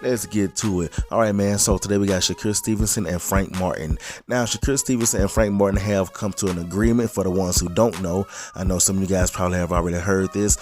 Let's get to it. All right, man. So today we got Shakur Stevenson and Frank Martin. Now, Shakur Stevenson and Frank Martin have come to an agreement. For the ones who don't know, I know some of you guys probably have already heard this.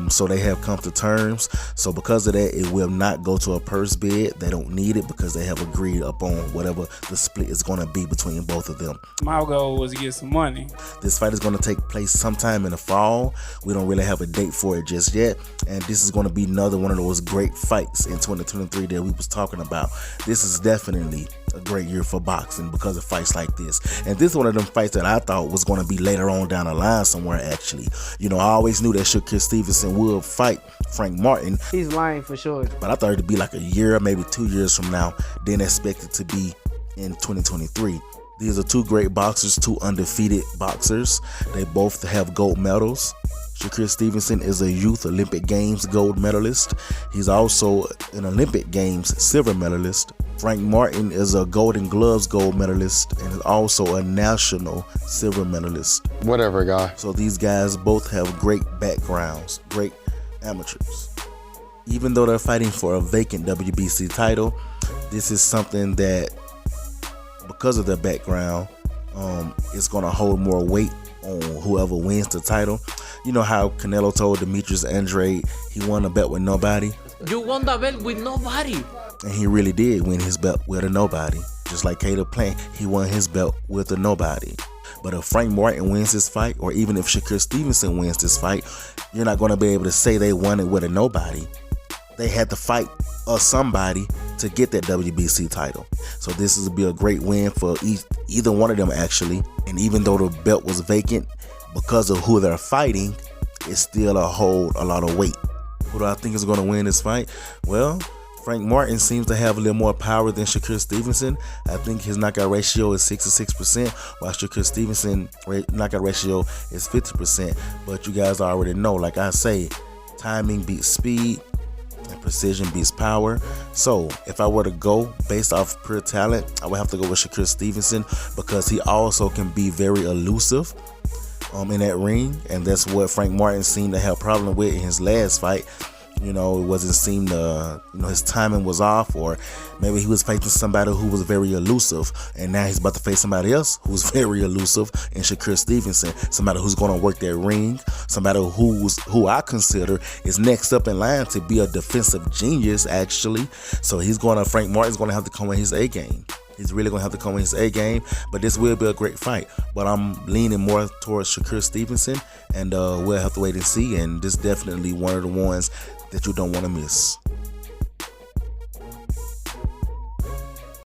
So they have come to terms. So because of that, it will not go to a purse bid. They don't need it because they have agreed upon whatever the split is going to be between both of them. My goal was to get some money. This fight is going to take place sometime in the fall. We don't really have a date for it just yet. And this is going to be another one of those great fights in 2023 that we was talking about. This is definitely a great year for boxing because of fights like this. And this is one of them fights that I thought was going to be later on down the line somewhere, actually. You know, I always knew that Shakur Stevenson would fight Frank Martin. He's lying for sure. But I thought it'd be like a year, maybe 2 years from now. Didn't expect it to be in 2023. These are two great boxers, two undefeated boxers. They both have gold medals. Shakur Stevenson is a youth Olympic Games gold medalist. He's also an Olympic Games silver medalist. Frank Martin is a Golden Gloves gold medalist and is also a national silver medalist. Whatever, guy. So these guys both have great backgrounds, great amateurs. Even though they're fighting for a vacant WBC title, this is something that, because of their background, it's going to hold more weight on whoever wins the title. You know how Canelo told Demetrius Andrade he won a belt with nobody? You won the belt with nobody. And he really did win his belt with a nobody. Just like Caleb Plant, he won his belt with a nobody. But if Frank Martin wins this fight, or even if Shakur Stevenson wins this fight, you're not going to be able to say they won it with a nobody. They had to fight somebody to get that WBC title. So this is be a great win for either one of them, actually. And even though the belt was vacant, because of who they're fighting, it's still a lot of weight. Who do I think is going to win this fight? Well, Frank Martin seems to have a little more power than Shakur Stevenson. I think his knockout ratio is 66%, while Shakur Stevenson knockout ratio is 50%. But you guys already know, like I say, timing beats speed and precision beats power. So if I were to go based off pure talent, I would have to go with Shakur Stevenson because he also can be very elusive in that ring, and that's what Frank Martin seemed to have a problem with in his last fight. You know, it wasn't seemed to, his timing was off, or maybe he was facing somebody who was very elusive, and now he's about to face somebody else who's very elusive in Shakur Stevenson, somebody who's going to work that ring, somebody who I consider is next up in line to be a defensive genius, actually. So Frank Martin's going to have to come with his A game. He's really going to have to come with his A game, but this will be a great fight. But I'm leaning more towards Shakur Stevenson, and we'll have to wait and see. And this is definitely one of the ones that you don't want to miss.